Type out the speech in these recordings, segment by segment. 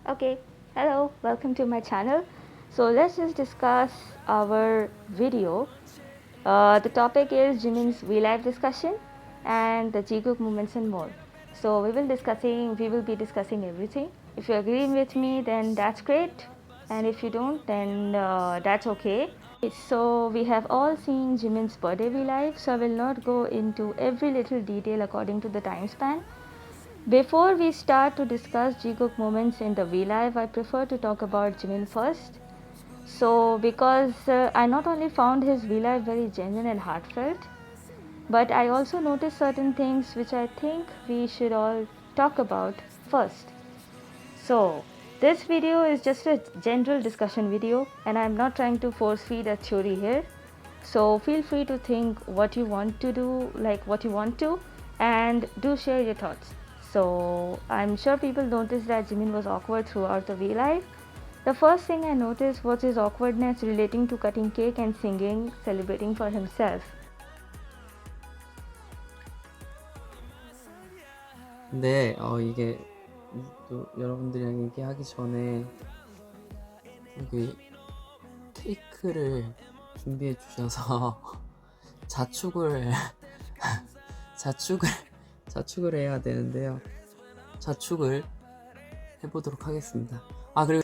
Okay, hello, welcome to my channel. So let's just discuss our video. The topic is Jimin's V-Live discussion and the Jikook movements and more. So we will be discussing everything. If you agree with me, then that's great, and if you don't, then that's okay. So we have all seen Jimin's birthday V-Live, so I will not go into every little detail according to the time span. Before we start to discuss Jikook moments in the V-Live, I prefer to talk about Jimin first. So, because I not only found his V-Live very genuine and heartfelt, but I also noticed certain things which I think we should all talk about first. So, this video is just a general discussion video, and I'm not trying to force feed a theory here. So, feel free to think what you want to do, like what you want to, and do share your thoughts. So, I'm sure people noticed that Jimin was awkward throughout the V-Live. The first thing I noticed was his awkwardness relating to cutting cake and singing, celebrating for himself. 근데 이게 또 여러분들이랑 얘기하기 전에 여기 케이크를 준비해 주셔서 자축을 자축을 해야 되는데요. 자축을 해보도록 하겠습니다. 그리고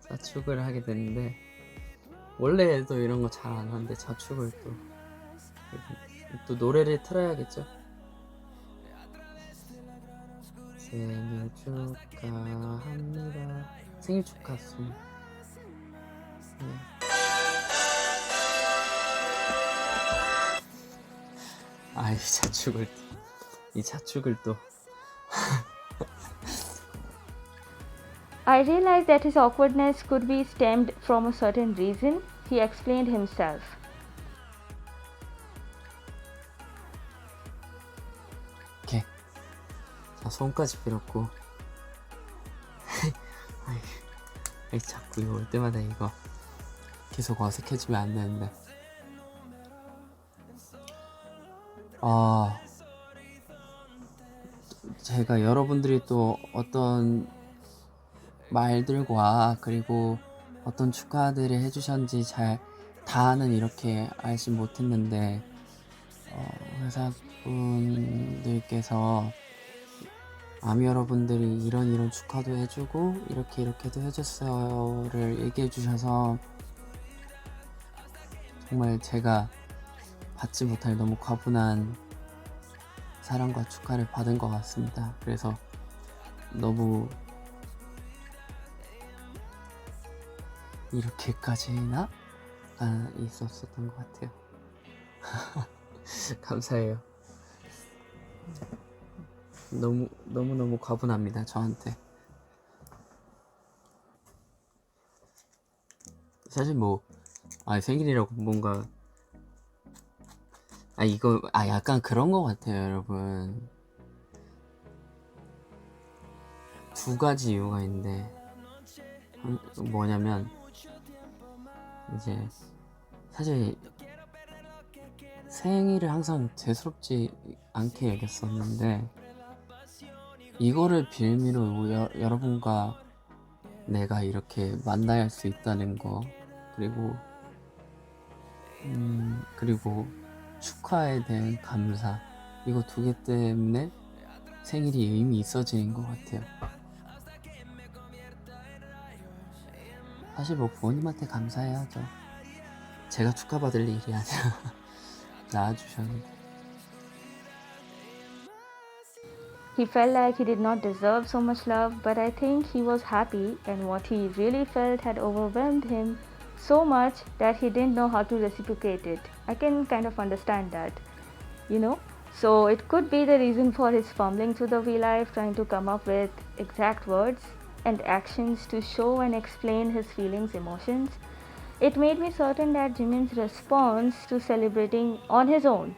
자축을 하게 되는데 원래도 이런 거 잘 안 하는데 자축을 또 노래를 틀어야겠죠. 생일 축하합니다. 생일 축하송. 네. 이 자축을 또 I realized that his awkwardness could be stemmed from a certain reason. He explained himself. 이렇게 손까지 빌었고 자꾸 이거 올 때마다 이거 계속 어색해지면 안 되는데 제가 여러분들이 또 어떤 말들과 그리고 어떤 축하들을 해주셨는지 다는 이렇게 알지 못했는데 회사분들께서 아미 여러분들이 이런 축하도 해주고 이렇게도 해줬어요를 얘기해 주셔서 정말 제가 받지 못할 너무 과분한 사랑과 축하를 받은 것 같습니다. 그래서 너무 이렇게까지나 있었던 것 같아요. 감사해요. 너무 과분합니다, 저한테. 사실 생일이라고 뭔가 이거 약간 그런 것 같아요, 여러분. 두 가지 이유가 있는데 뭐냐면 이제 사실 생일을 항상 대수롭지 않게 여겼었는데 이거를 빌미로 여러분과 내가 이렇게 만날 수 있다는 거 그리고 축하에 대한 감사, 이거 두 개 때문에 생일이 의미 있어지는 것 같아요. 사실 부모님한테 감사해야죠. 제가 축하받을 일이 아니라 낳아주셨는데. He felt like he did not deserve so much love, but I think he was happy, and what he really felt had overwhelmed him so much that he didn't know how to reciprocate it. I can kind of understand that, So it could be the reason for his fumbling through the V-Live, trying to come up with exact words and actions to show and explain his feelings, emotions. It made me certain that Jimin's response to celebrating on his own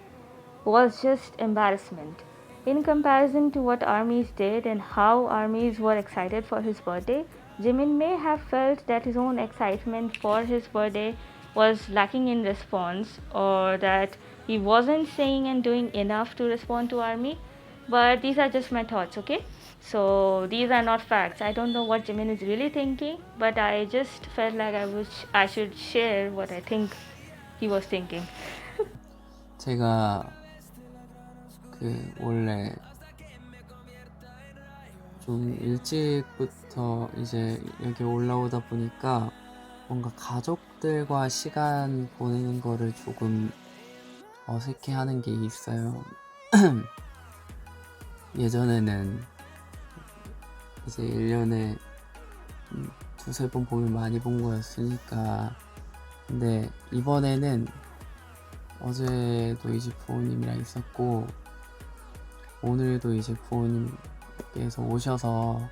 was just embarrassment. In comparison to what ARMYs did and how ARMYs were excited for his birthday, Jimin may have felt that his own excitement for his birthday was lacking in response, or that he wasn't saying and doing enough to respond to ARMY. But these are just my thoughts, okay? So these are not facts. I don't know what Jimin is really thinking, but I just felt like I should share what I think he was thinking. 제가 원래 좀 일찍부터 이제 여기 올라오다 보니까 뭔가 가족들과 시간 보내는 거를 조금 어색해 하는 게 있어요. 예전에는 이제 1년에 두세 번 보면 많이 본 거였으니까. 근데 이번에는 어제도 이제 부모님이랑 있었고 오늘도 이제 부모님께서 오셔서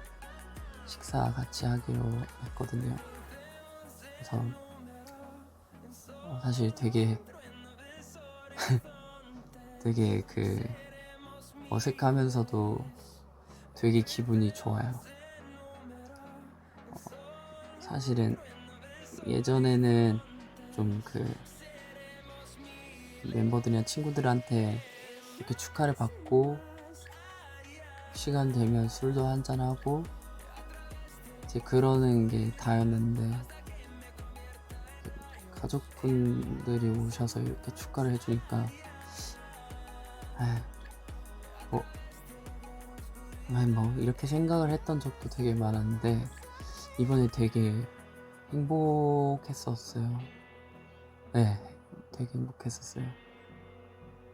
식사 같이 하기로 했거든요. 그래서 사실 되게 되게 어색하면서도 되게 기분이 좋아요. 사실은 예전에는 좀 멤버들이나 친구들한테 이렇게 축하를 받고 시간 되면 술도 한잔하고 이제 그러는 게 다였는데 가족분들이 오셔서 이렇게 축하를 해주니까 뭐 이렇게 생각을 했던 적도 되게 많았는데 이번에 되게 행복했었어요. 네, 되게 행복했었어요.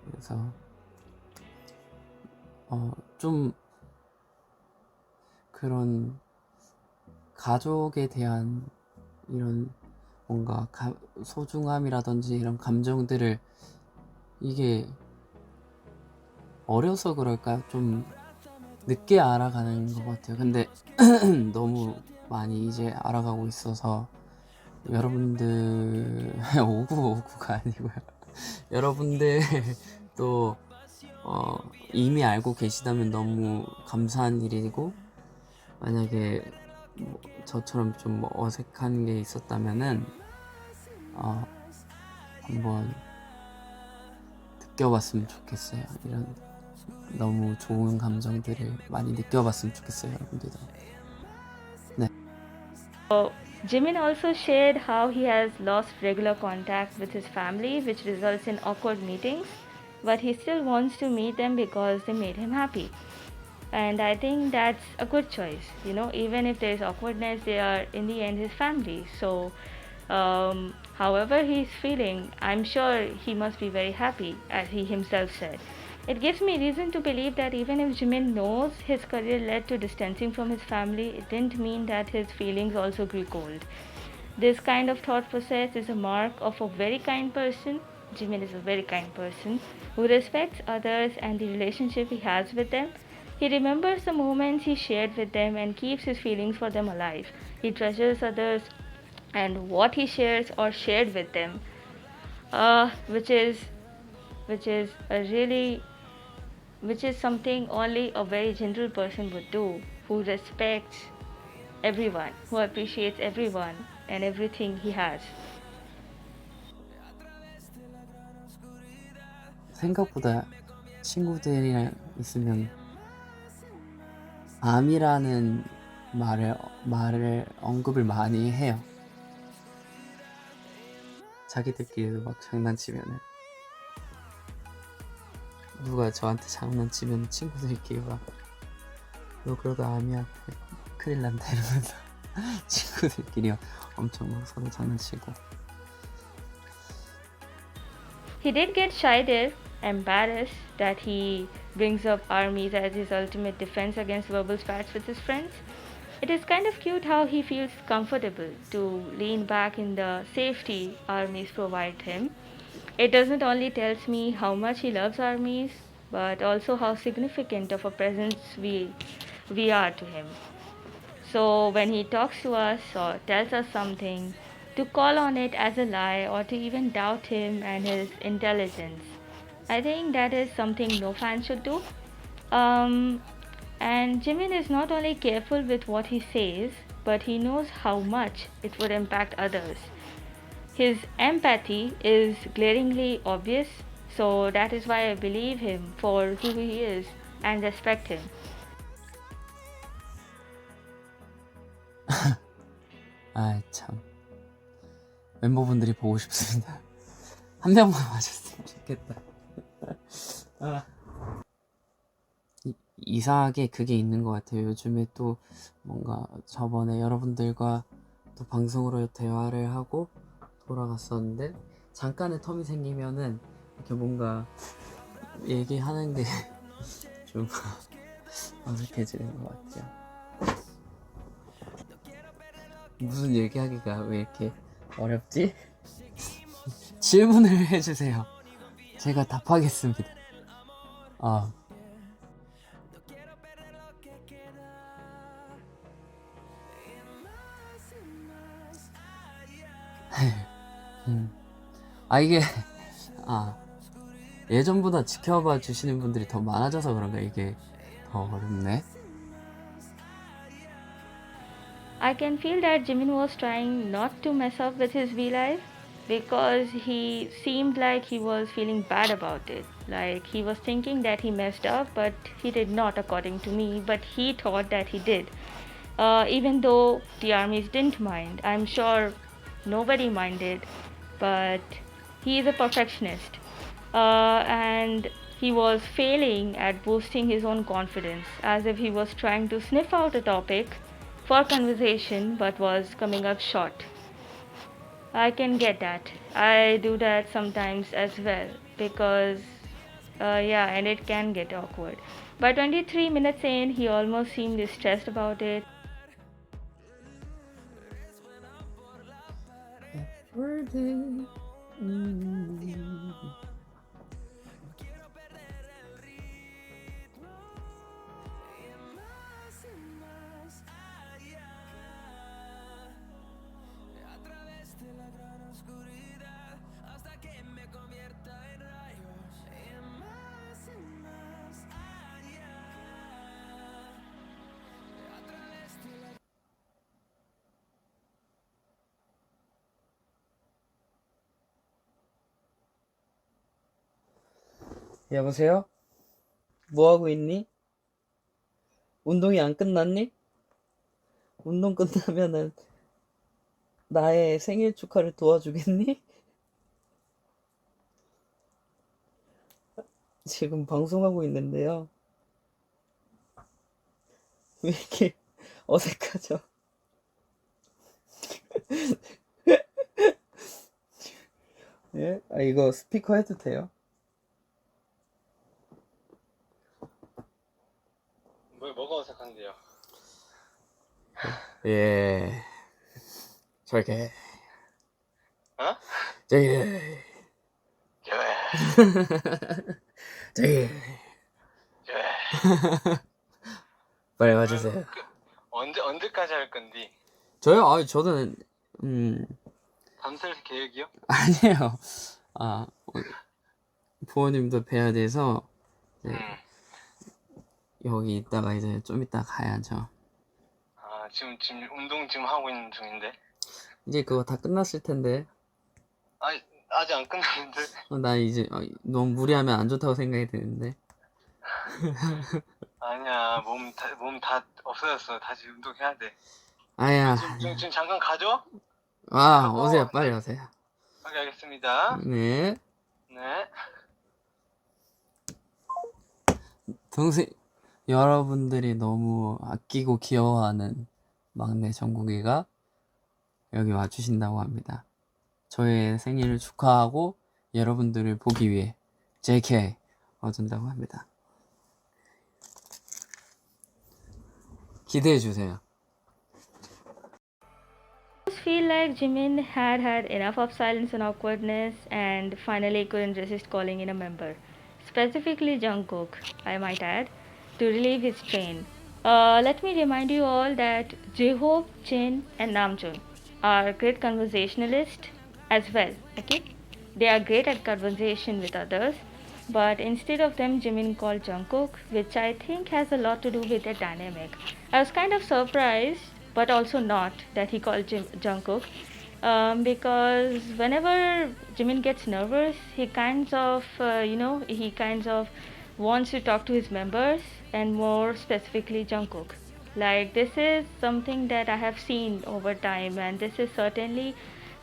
그래서 좀 그런 가족에 대한 이런 뭔가 소중함이라든지 이런 감정들을 이게 어려서 그럴까요? 좀 늦게 알아가는 것 같아요. 근데 너무 많이 이제 알아가고 있어서 여러분들 오구가 아니고요. 여러분들 또 이미 알고 계시다면 너무 감사한 일이고 만약에 저처럼 좀 어색한 게 있었다면은 한번 느껴봤으면 좋겠어요. 이런 너무 좋은 감정들을 많이 느껴봤으면 좋겠어요, 여러분들도. 네. Jimin also shared how he has lost regular contact with his family, which results in awkward meetings, but he still wants to meet them because they made him happy. And I think that's a good choice. Even if there's awkwardness, they are in the end his family. So, however he's feeling, I'm sure he must be very happy, as he himself said. It gives me reason to believe that even if Jimin knows his career led to distancing from his family, it didn't mean that his feelings also grew cold. This kind of thought process is a mark of a very kind person. Jimin is a very kind person who respects others and the relationship he has with them. He remembers the moments he shared with them and keeps his feelings for them alive. He treasures others and what he shares or shared with them, which is something only a very general person would do, who respects everyone, who appreciates everyone and everything he has. 생각보다 친구들이랑 있으면 암이라는 말을 언급을 많이 해요. 자기들끼리도 막 장난치면은 누가 저한테 장난치면 친구들끼리 막 너 그러다 암이야 큰일 난다 이러면서 친구들끼리 엄청 막 서로 장난치고. He did get shy there, embarrassed that he brings up armies as his ultimate defense against verbal spats with his friends. It is kind of cute how he feels comfortable to lean back in the safety armies provide him. It doesn't only tells me how much he loves armies, but also how significant of a presence we are to him. So when he talks to us or tells us something, to call on it as a lie or to even doubt him and his intelligence, I think that is something no fan should do. And Jimin is not only careful with what he says, but he knows how much it would impact others. His empathy is glaringly obvious, so that is why I believe him for who he is and respect him. 아 참 멤버분들이 보고 싶습니다. 한 명만 와줬으면 좋겠다. 이상하게 그게 있는 것 같아요. 요즘에 또 뭔가 저번에 여러분들과 또 방송으로 대화를 하고 돌아갔었는데 잠깐의 텀이 생기면은 이렇게 뭔가 얘기하는 게 좀 어색해지는 것 같아요. 무슨 얘기하기가 왜 이렇게 어렵지? 질문을 해주세요. 제가 답하겠습니다. 이게 예전보다 지켜봐 주시는 분들이 더 많아져서 그런가 이게 더 어렵네. I can feel that Jimin was trying not to mess up with his V Live because he seemed like he was feeling bad about it. Like he was thinking that he messed up, but he did not, according to me. But he thought that he did. Even though the armies didn't mind, I'm sure nobody minded, but he is a perfectionist. And he was failing at boosting his own confidence, as if he was trying to sniff out a topic for conversation but was coming up short. I can get that. I do that sometimes as well because, and it can get awkward. By 23 minutes in, he almost seemed stressed about it. 여보세요? 뭐하고 있니? 운동이 안 끝났니? 운동 끝나면은 나의 생일 축하를 도와주겠니? 지금 방송하고 있는데요. 왜 이렇게 어색하죠? 예? 이거 스피커 해도 돼요? 뭐가 어색한데요? 예. 저게. 어? 저게. 저게. 빨리 와주세요. 언제까지 할 건디? 저요? 저는 밤샐 계획이요? 아니에요. 부모님도 뵈야 돼서 여기 있다가 이제 좀 이따 가야죠. 지금 운동 지금 하고 있는 중인데. 이제 그거 다 끝났을 텐데. 아직 안 끝났는데. 나 이제 너무 무리하면 안 좋다고 생각이 드는데. 아니야, 몸 다 없어졌어. 다시 운동해야 돼. 아야. 지금 잠깐 가죠? 오세요. 빨리 오세요. 오케이, 알겠습니다. 네. 네. 여러분들이 너무 아끼고 귀여워하는 막내 정국이가 여기 와주신다고 합니다. 저의 생일을 축하하고 여러분들을 보기 위해 JK 와준다고 합니다. 기대해주세요. I feel like Jimin had enough of silence and awkwardness and finally couldn't resist calling in a member, specifically Jungkook, I might add, to relieve his strain. Let me remind you all that J-Hope, Jin, and Namjoon are great conversationalists as well. Okay, they are great at conversation with others, but instead of them, Jimin called Jungkook, which I think has a lot to do with their dynamic. I was kind of surprised, but also not, that he called Jungkook, because whenever Jimin gets nervous, he kinds of wants to talk to his members, and more specifically Jungkook. Like, this is something that I have seen over time, and this is certainly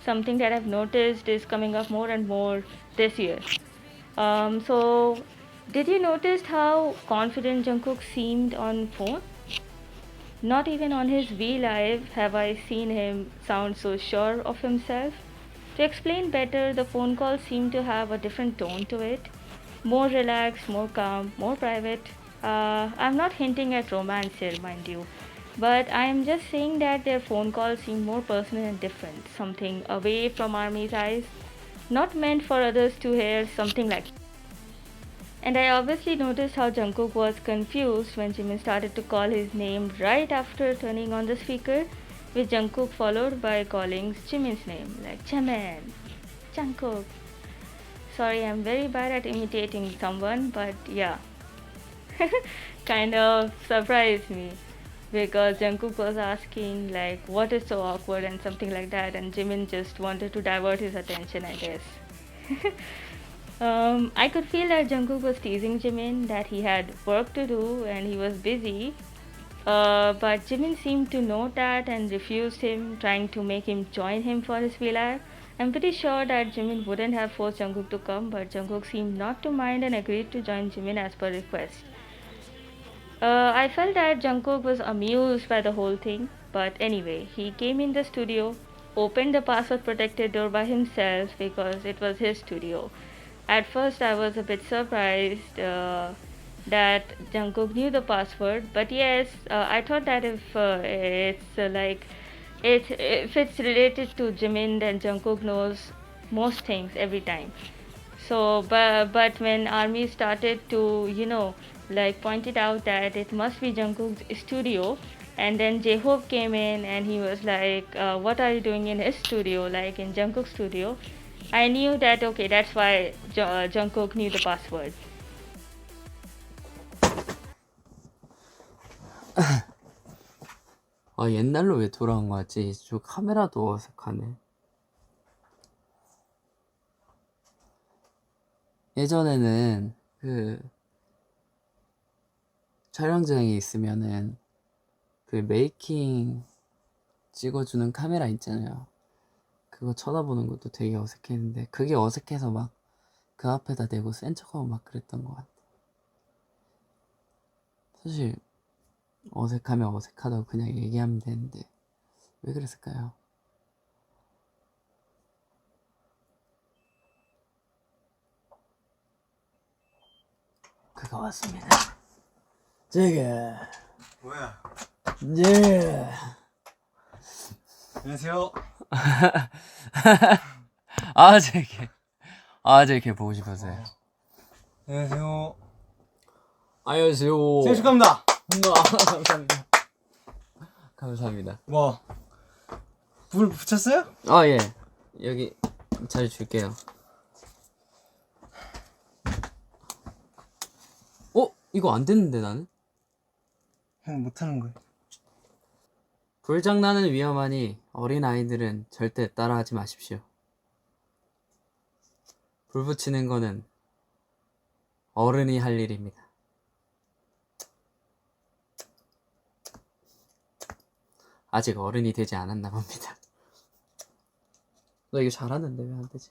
something that I've noticed is coming up more and more this year. So, did you notice how confident Jungkook seemed on phone? Not even on his V Live have I seen him sound so sure of himself. To explain better, the phone call seemed to have a different tone to it. More relaxed, more calm, more private. I'm not hinting at romance here, mind you, but I am just saying that their phone calls seemed more personal and different. Something away from Army's eyes, not meant for others to hear, something like. And I obviously noticed how Jungkook was confused when Jimin started to call his name right after turning on the speaker, with Jungkook followed by calling Jimin's name, like Jimin, Jungkook. Sorry, I'm very bad at imitating someone, but yeah, kind of surprised me because Jungkook was asking like what is so awkward and something like that, and Jimin just wanted to divert his attention, I guess. I could feel that Jungkook was teasing Jimin that he had work to do and he was busy. But Jimin seemed to know that and refused him, trying to make him join him for his V-Live. I'm pretty sure that Jimin wouldn't have forced Jungkook to come, but Jungkook seemed not to mind and agreed to join Jimin as per request. I felt that Jungkook was amused by the whole thing, but anyway, he came in the studio, opened the password protected door by himself because it was his studio. At first, I was a bit surprised that Jungkook knew the password, but yes, I thought that if it's related to Jimin, then Jungkook knows most things every time. So, but when Army started to like pointed out that it must be Jungkook's studio, and then J-Hope came in and he was like, "What are you doing in his studio? Like in Jungkook's studio?" I knew that okay, that's why Jungkook knew the password. 아, 옛날로 왜 돌아온 거 같지? 저 카메라도 어색하네. 예전에는 그 촬영장에 있으면은 그 메이킹 찍어주는 카메라 있잖아요. 그거 쳐다보는 것도 되게 어색했는데 그게 어색해서 막 그 앞에다 대고 센 척하고 막 그랬던 것 같아. 사실 어색하면 어색하다고 그냥 얘기하면 되는데 왜 그랬을까요? 그가 왔습니다. 제가 뭐야? 네. 안녕하세요. 제게 보고 싶었어요. 안녕하세요. 안녕하세요. 생일 축하합니다. 감사합니다. 감사합니다. 뭐 불 붙였어요? 아, 예. 여기 잘 줄게요. 이거 안 됐는데 나는? 형 못하는 거예요. 불장난은 위험하니 어린 아이들은 절대 따라하지 마십시오. 불 붙이는 거는 어른이 할 일입니다. 아직 어른이 되지 않았나 봅니다. 나 이거 잘하는데 왜 안 되지?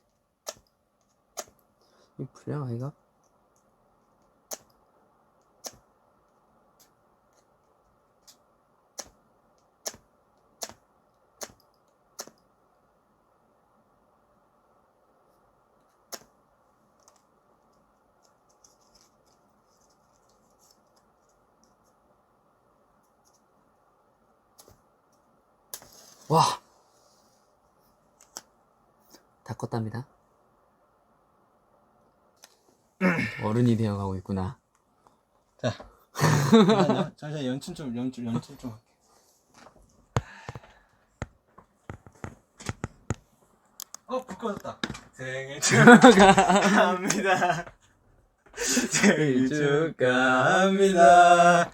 이 불량 아이가? 와! 다 껐답니다. 어른이 되어가고 있구나. 자, 잠시만 연출 좀 할게. 불 꺼졌다. 생일 축하합니다. 생일 축하합니다.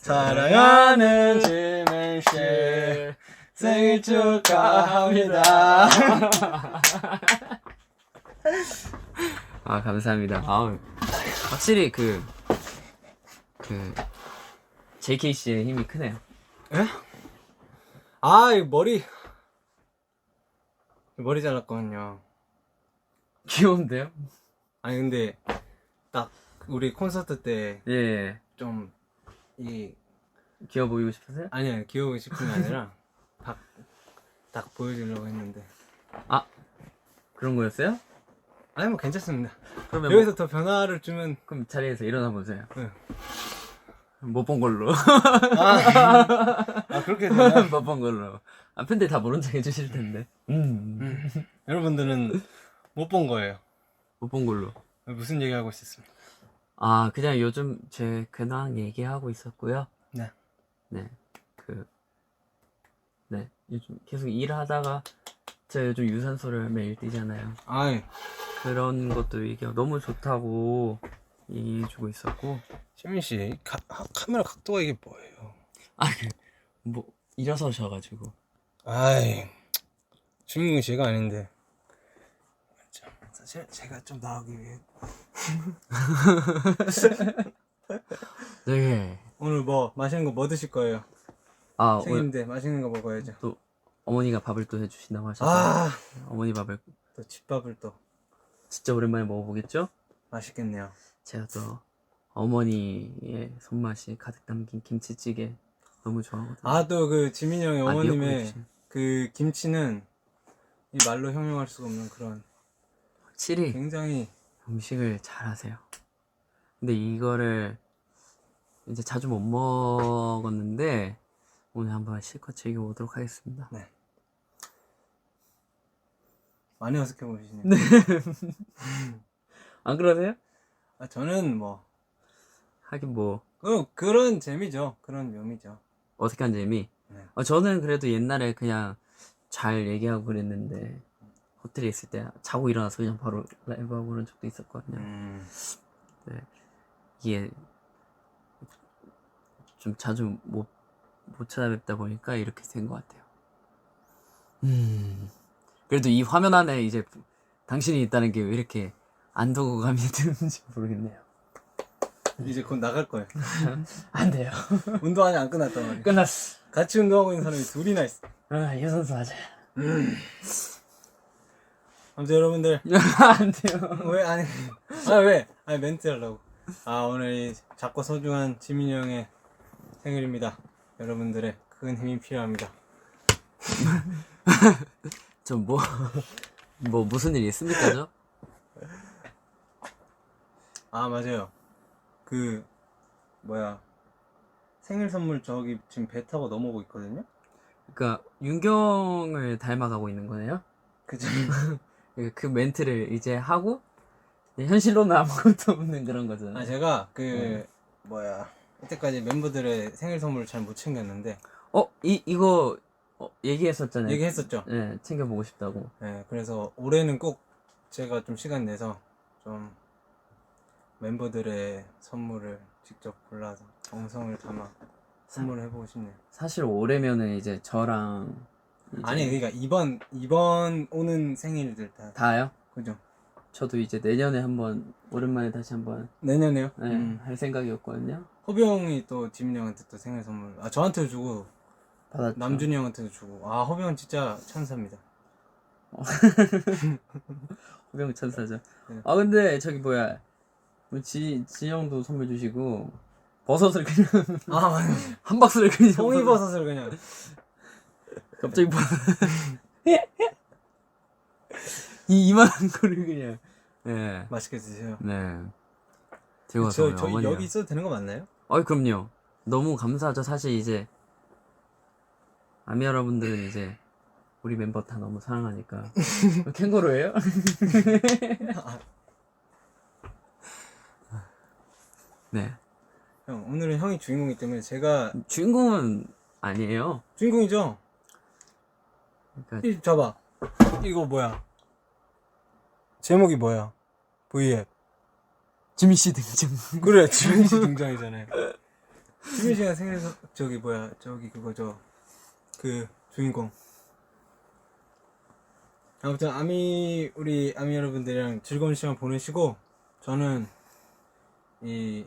사랑하는 지민씨 생일 축하합니다. 아, 감사합니다. 확실히 JK 씨의 힘이 크네요. 에? 아, 이 머리 잘랐거든요. 귀여운데요? 아니 근데 딱 우리 콘서트 때 예. 좀 이 귀여워 보이고 싶으세요? 아니야 귀여우고 싶은 게 아니라 딱 보여주려고 했는데 아, 그런 거였어요? 아니 뭐 괜찮습니다. 그러면 여기서 더 변화를 주면 그럼 자리에서 일어나 보세요. 네. 못 본 걸로. 아 그렇게 되나? 못 본 걸로. 아, 팬들 다 모른 척 해주실 텐데. 여러분들은 못 본 거예요. 못 본 걸로. 무슨 얘기 하고 있었습니까? 아, 그냥 요즘 제 근황 얘기하고 있었고요. 네. 네. 네. 요즘 계속 일하다가 제가 요즘 유산소를 매일 뛰잖아요. 아이 그런 것도 얘기가 너무 좋다고 얘기해주고 있었고. 시민 씨 카메라 각도가 이게 뭐예요? 아, 뭐 일어서셔가지고. 아이 주인공이 제가 아닌데 사실 제가 좀 나오기 위해 네. 오늘 뭐 맛있는 거 뭐 드실 거예요? 아, 오늘 생일인데 맛있는 거 먹어야죠. 또 어머니가 밥을 또 해주신다고 하셔서 아 어머니 밥을 또 집밥을 또 진짜 오랜만에 먹어보겠죠? 맛있겠네요. 제가 또 어머니의 손맛이 가득 담긴 김치찌개 너무 좋아하거든요. 아 또 그 지민이 형의 아, 어머님의 미역국이지. 그 김치는 이 말로 형용할 수가 없는 그런 확실히 굉장히 음식을 잘하세요. 근데 이거를 이제 자주 못 먹었는데 오늘 한번 실컷 즐겨보도록 하겠습니다. 네. 많이 어색해 보이시네요. 네. 안 그러세요? 아, 저는 뭐 하긴 뭐 그런 재미죠. 그런 묘미죠. 어색한 재미. 네. 저는 그래도 옛날에 그냥 잘 얘기하고 그랬는데 호텔에 있을 때 자고 일어나서 그냥 바로 라이브하고 그런 적도 있었거든요. 네. 이게 좀 자주 못 찾아뵙다 보니까 이렇게 된 것 같아요. 그래도 이 화면 안에 이제 당신이 있다는 게 왜 이렇게 안도감이 드는지 모르겠네요. 이제 곧 나갈 거예요. 안 돼요. 운동 아직 안 끝났단 말이에요. 끝났어. 같이 운동하고 있는 사람이 둘이나 있어. 아, 유선수 하자. 아무튼 여러분들 안 돼요. 왜 아니 왜 아니 멘트 하려고. 아 오늘 이 작고 소중한 지민이 형의 생일입니다. 여러분들의 큰 힘이 필요합니다. 저 뭐 무슨 일 있습니까, 저? 아 맞아요. 그 뭐야 생일 선물 저기 지금 배 타고 넘어오고 있거든요. 그러니까 윤경을 닮아가고 있는 거네요. 그죠? 그 멘트를 이제 하고 현실로는 아무것도 없는 그런 거잖아요. 아 제가 그 뭐야 이때까지 멤버들의 생일 선물을 잘 못 챙겼는데 이거 얘기했었잖아요. 얘기했었죠. 네, 챙겨보고 싶다고. 네, 그래서 올해는 꼭 제가 좀 시간 내서 좀 멤버들의 선물을 직접 골라서 정성을 담아 선물을 해보고 싶네요. 사실 올해면은 이제 저랑 이제 아니 그러니까 이번 오는 생일들 다 다요? 그죠? 저도 이제 내년에 한번 오랜만에 다시 한번 내년에요? 할 생각이었거든요. 호비 형이 또 지민 형한테 또 생일 선물 저한테도 주고 받았죠. 남준이 형한테도 주고 호비 형 진짜 천사입니다. 호병 천사죠. 네. 근데 저기 뭐야 지영도 선물 주시고 버섯을 그냥 맞네. 한 박스를 그냥 송이버섯을 그냥 갑자기 이 이만한 거를 그냥 네. 맛있게 드세요. 네. 들고 와서 저희 어머니가. 여기 있어도 되는 거 맞나요? 그럼요. 너무 감사하죠. 사실 이제 아미 여러분들은 이제 우리 멤버 다 너무 사랑하니까. 캥거루예요? 네. 형 오늘은 형이 주인공이기 때문에 제가 주인공은 아니에요. 주인공이죠. 그러니까 이 봐봐 이거 뭐야 제목이 뭐야 V앱 지민 씨 등장. 그래 지민 씨 등장이잖아요. 지민 씨가 생일에서 저기 뭐야 저기 그거죠 그 주인공. 아무튼 우리 아미 여러분들이랑 즐거운 시간 보내시고 저는 이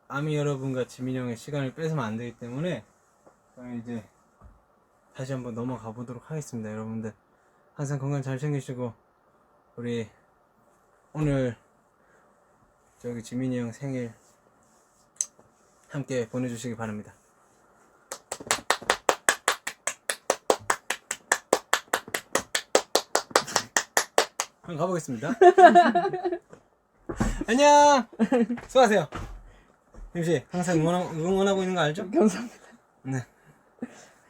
아미 여러분과 지민 형의 시간을 뺏으면 안 되기 때문에 그럼 이제 다시 한번 넘어가 보도록 하겠습니다. 여러분들 항상 건강 잘 챙기시고 우리 오늘 저기 지민이 형 생일 함께 보내주시기 바랍니다. 한번 가보겠습니다. 안녕. 수고하세요. 임씨 항상 응원하고 있는 거 알죠? 감사합니다. 네.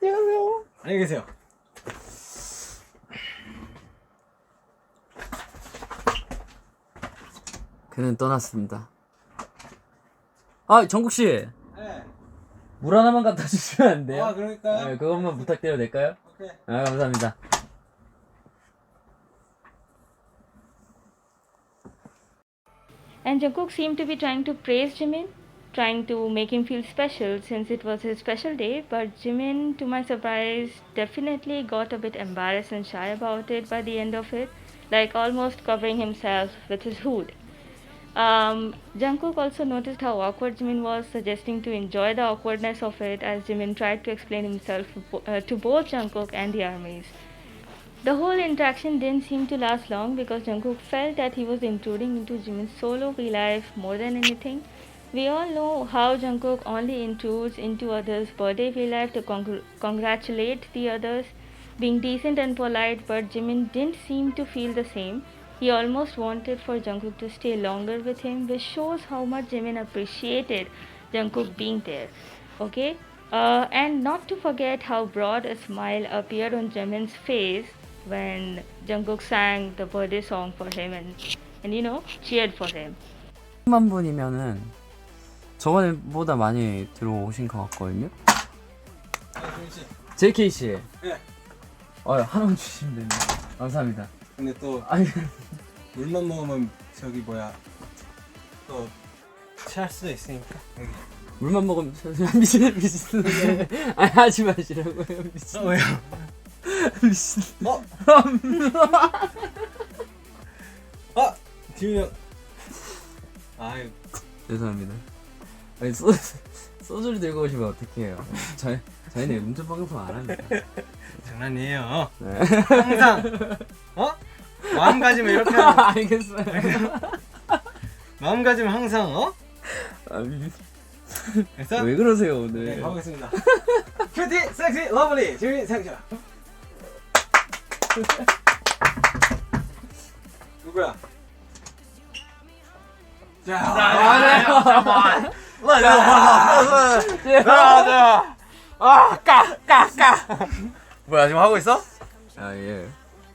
안녕하세요. 안녕히 계세요. 그는 떠났습니다. 아, 정국씨! 네. 물 하나만 갖다 주시면 안 돼요? 아, 그러니까요? 네, 그것만 부탁드려도 될까요? 오케이. 아, 감사합니다. And Jungkook seemed to be trying to praise Jimin, trying to make him feel special since it was his special day, but Jimin, to my surprise, definitely got a bit embarrassed and shy about it by the end of it, like almost covering himself with his hood. Jungkook also noticed how awkward Jimin was, suggesting to enjoy the awkwardness of it as Jimin tried to explain himself to both Jungkook and the armies. The whole interaction didn't seem to last long because Jungkook felt that he was intruding into Jimin's solo V-Life more than anything. We all know how Jungkook only intrudes into others' birthday V-Life to congratulate the others, being decent and polite, but Jimin didn't seem to feel the same. He almost wanted for Jungkook to stay longer with him, which shows how much Jimin appreciated Jungkook being there. Okay? And not to forget how broad a smile appeared on Jimin's face when Jungkook sang the birthday song for him and you know, cheered for him. 10만 분이면은 저번보다 많이 들어오신 것 같거든요? 아, 지민씨. JK씨. 네. 하나만 주시면 됩니다. 감사합니다. 근데 또 아니, 물만 먹으면 저기 뭐야 또 체할 수도 있으니까 여기. 물만 먹으면 미친. 아니, 하지 마시라고요, 미친. 왜요? 미친. 지민이 형. 아유. 죄송합니다. 아니, 소주를 들고 오시면 어떡해요. 저희는 운전방송 안 합니다. 장난이에요. 네. 항상 마음가짐을 이렇게 하면 알겠어요. 마음가짐 항상 그래서 왜 그러세요, 네, 오늘? 가보겠습니다. 큐티, 섹시, 러블리, 지민 생쇼. 누구야? 뭐야 지금 하고 있어? 아, 예.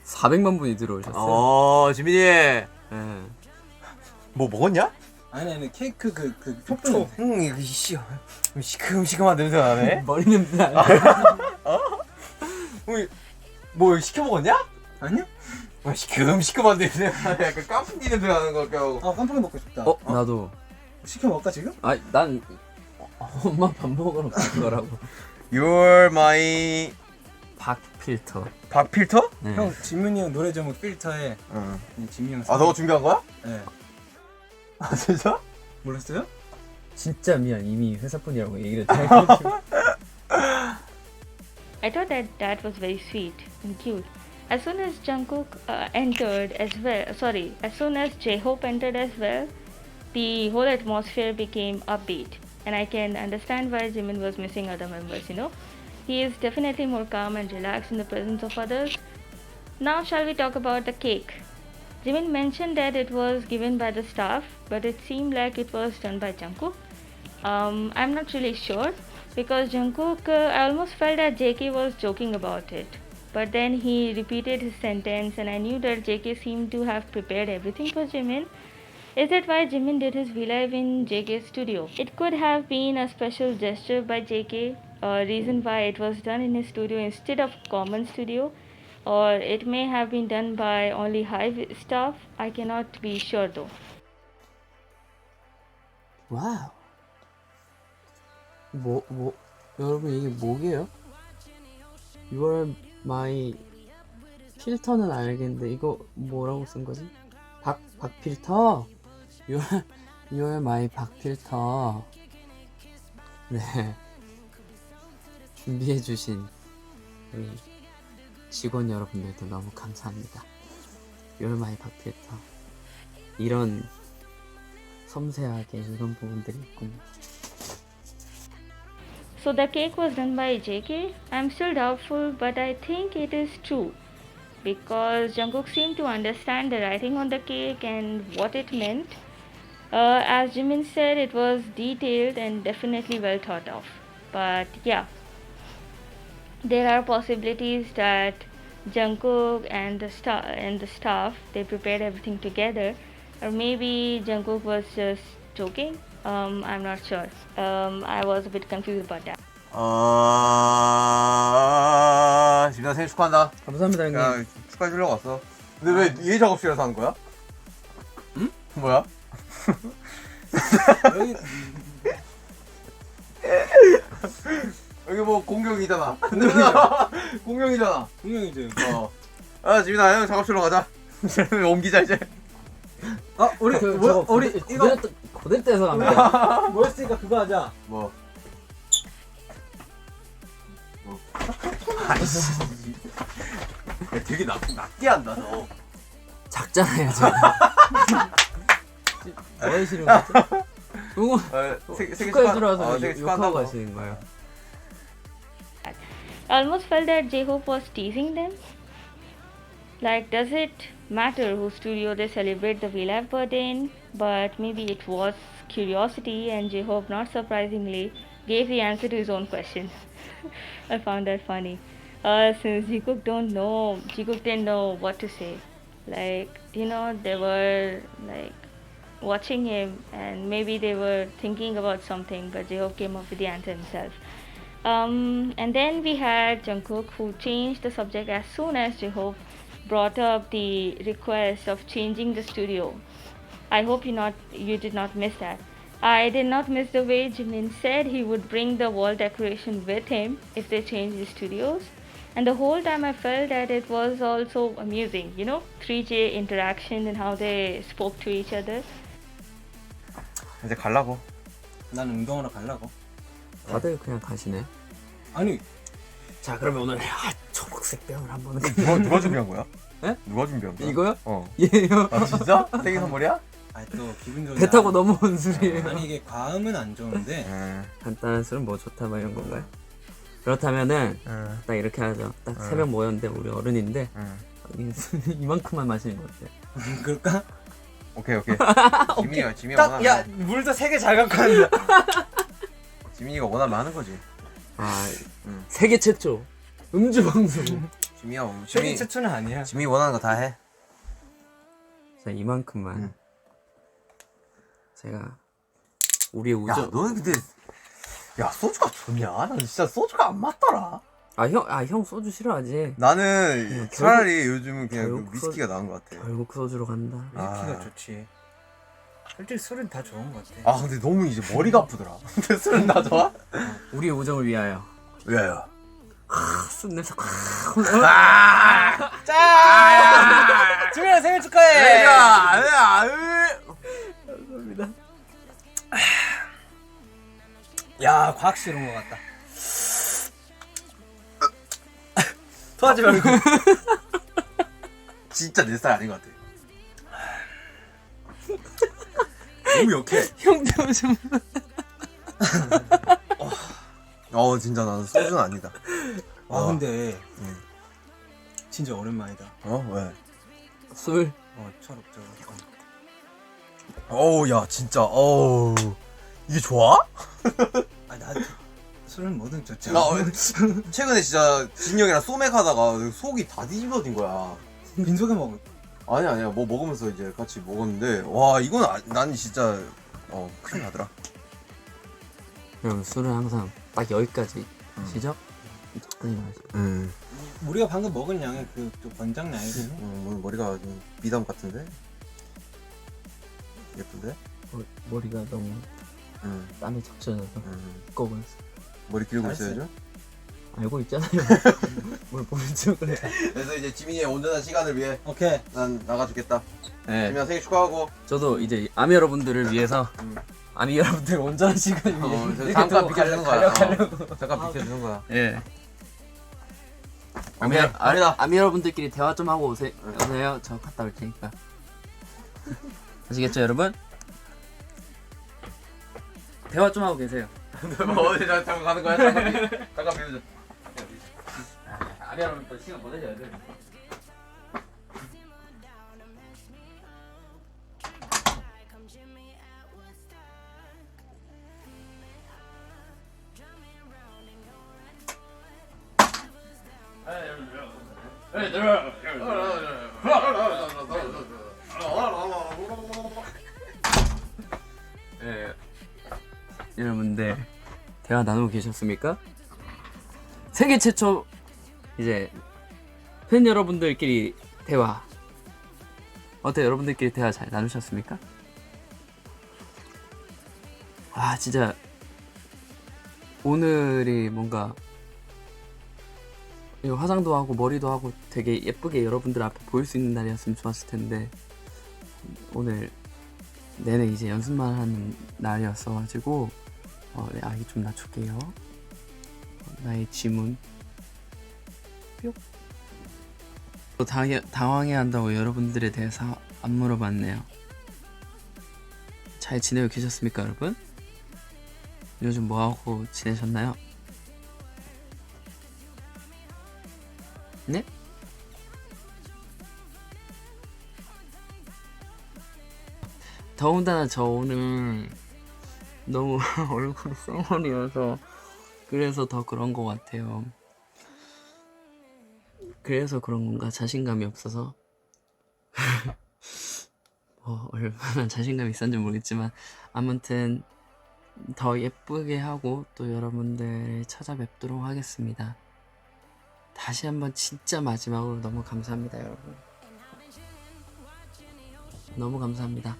400만 분이 들어오셨어요. 지민이 예. 뭐 먹었냐? 아니 케이크 그 촛불 냄새. 이거 시큼시큼한 냄새가 나네. 머리 냄새 나요. 뭐 시켜 먹었냐? 아니요? 시큼시큼한 냄새가 나네. 약간 깐풍기 냄새 나는 것 같고. 아 깜빡이 먹고 싶다. 나도. 시켜 먹을까 지금? 난 엄마 밥 먹으러 갈 거라고. You're my 박필터. 박필터? 네. 형 지민이 형 노래 제목 필터에 응. 지민이 형. 아 너가 준비한 거야? 네. 아 진짜? 몰랐어요? 진짜 미안. 이미 회사분이라고 얘기를 해가지고. I thought that was very sweet and cute. As soon as Jungkook entered as well, as soon as J-Hope entered as well, the whole atmosphere became upbeat. And I can understand why Jimin was missing other members, you know. He is definitely more calm and relaxed in the presence of others. Now shall we talk about the cake? Jimin mentioned that it was given by the staff, but it seemed like it was done by Jungkook. I'm not really sure because Jungkook, I almost felt that JK was joking about it. But then he repeated his sentence and I knew that JK seemed to have prepared everything for Jimin. Is that why Jimin did his V-Live in JK's studio? It could have been a special gesture by JK, a reason why it was done in his studio instead of common studio, or it may have been done by only HYBE staff. I cannot be sure though. 와우. 여러분 이게 뭐게요? 6월 마이 필터는 알겠는데 이거 뭐라고 쓴 거지? 박필터? 6월 마이 박필터. 네. 준비해주신 우리 직원 여러분들도 너무 감사합니다. You're my computer. 이런 섬세하게 이런 부분들이 있군요. So the cake was done by JK. I'm still doubtful, but I think it is true because Jungkook seemed to understand the writing on the cake and what it meant. As Jimin said, it was detailed and definitely well thought of. But yeah, there are possibilities that Jungkook and the staff they prepared everything together, or maybe Jungkook was just joking. I'm not sure. I was a bit confused about that. 지민아 생일 축하한다. 감사합니다 형님. 야, 축하해 주려고 왔어. 근데 왜 얘 작업실에서 하는 거야? 응? 뭐야? 여기 여기 뭐 공격이잖아. 공격이잖아. 분명이죠. 아, 지민아 형 작업실로 가자. 옮기자 이제. 아 우리 우리 이거 고대 때에서 갑니다. 뭐였으니까 그거 하자. 뭐? 아이씨. 야, 되게 낮게 한다 너. 작잖아요 제가. 뭐 하시는 거죠? 응원 생일 축하해 주러 와서 생일 욕하고 축하한다고. 가시는 거예요. I almost felt that J-Hope was teasing them. Like, does it matter whose studio they celebrate the V-Live birthday in? But maybe it was curiosity, and J-Hope, not surprisingly, gave the answer to his own question. I found that funny. Since Jikook didn't know what to say. Like, you know, they were like watching him, and maybe they were thinking about something, but J-Hope came up with the answer himself. And then we had Jungkook, who changed the subject as soon as J-Hope brought up the request of changing the studio. I hope you did not miss that. I did not miss the way Jimin said he would bring the wall decoration with him if they changed the studios. And the whole time I felt that it was also amusing, you know, 3J interaction and how they spoke to each other. 이제 갈라고. 난 운동하러 가려고. 다들 그냥 가시네. 아니 자 그러면 오늘 초록색 병을 한번 누가 준비한 거야? 네? 누가 준비한 거야? 이거요? 어. 예요. 아 진짜? 생일 선물이야? 아니 또 기분 좋은 배 타고 날. 넘어온 술이에요. 아니 이게 과음은 안 좋은데 간단한 술은 뭐 좋다 막 이런 건가요? 그렇다면은 딱 이렇게 하죠. 딱 3명 모였는데 우리 어른인데 이만큼만 마시는 거 어때요? 그럴까? 오케이. 지민이가 원하면. 야 물도 3개 잘 갖고 왔는데. 지민이가 원하면 하는 거지. 세계 최초 음주 방송. 세계 최초는 아니야. 지민이 원하는 거 다 해. 자 이만큼만. 제가 우리의 야, 우정. 너는 근데 야 소주가 좋냐? 난 진짜 소주가 안 맞더라. 형 소주 싫어하지? 나는 차라리 요즘은 그냥 결국 그 위스키가 나은 것 같아. 결국 소주로 간다. 위스키가 좋지. 솔직히 술은 다 좋은 것 같아. 아 근데 너무 이제 머리가 아프더라. 근데 술은 나 좋아? 우리의 우정을 위하여. 왜요? 술 냄새. 짠! 지민아 생일 축하해. 감사합니다. 야 과학실 온 것 같다. 토하지 말고. 진짜 내 스타일 아닌 것 같아. 너무 역해. 형도 좀. 진짜 나는 소주는 아니다. 근데 진짜 오랜만이다. 왜? 술. 철없죠. 야 진짜 이게 좋아? 나 술은 뭐든 좋죠. 나 최근에 진짜 진영이랑 소맥 하다가 속이 다 뒤집어진 거야. 빈속에 먹을. 아니야 뭐 먹으면서 이제 같이 먹었는데 와 이건 난 진짜 큰일 나더라. 형 술은 항상 딱 여기까지 시작. 적당히 마시. 우리가 방금 먹은 양의 그좀 권장량이긴 해. 오늘 머리가 좀 미담 같은데 예쁜데? 머리가 너무 땀에 적셔져서 두꺼워서. 머리 길고 잘했어요. 있어야죠. 알고 있잖아요. 뭘 모른 척을 해. 그래서 이제 지민이의 온전한 시간을 위해 오케이. 난 나가주겠다. 네. 지민아 생일 축하하고. 저도 이제 아미 여러분들을 위해서 아니 여러분들 온전한 시간이 이렇게 잠깐 두고 비켜주는 거야. 가려고. 잠깐 비켜주는 거야. 예. 오케이, 갑니다. 아미 여러분들끼리 대화 좀 하고 오세요. 저 갔다 올 테니까. 아시겠죠 여러분? 대화 좀 하고 계세요. 어디 잠깐 가는 거야? 잠깐 비켜줘. 아미 여러분 또 시간 보내줘야 돼. 예, 여러분들 대화 나누고 계셨습니까? 세계 최초 이제 팬 여러분들끼리 대화 어때? 여러분들끼리 대화 잘 나누셨습니까? 아 진짜 오늘이 뭔가 이거 화장도 하고 머리도 하고 되게 예쁘게 여러분들 앞에 보일 수 있는 날이었으면 좋았을 텐데 오늘 내내 이제 연습만 하는 날이었어가지고 네, 아기 좀 낮출게요. 나의 지문 뿅. 또 당황해한다고 여러분들에 대해서 안 물어봤네요. 잘 지내고 계셨습니까 여러분? 요즘 뭐하고 지내셨나요? 네? 더군다나 저 오늘 너무 얼굴이 쌩얼이어서 그래서 더 그런 것 같아요. 그래서 그런 건가? 자신감이 없어서 뭐 얼마나 자신감이 있었는지 모르겠지만 아무튼 더 예쁘게 하고 또 여러분들 찾아뵙도록 하겠습니다. 다시 한번 진짜 마지막으로 너무 감사합니다 여러분. 너무 감사합니다.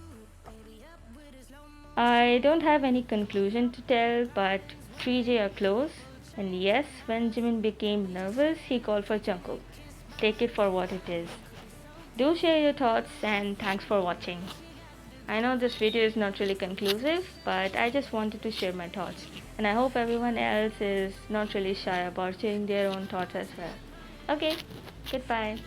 I don't have any conclusion to tell, but 3J are close. And yes, when Jimin became nervous, he called for Jungkook. Take it for what it is. Do share your thoughts and thanks for watching. I know this video is not really conclusive, but I just wanted to share my thoughts. And I hope everyone else is not really shy about sharing their own thoughts as well. Okay, goodbye.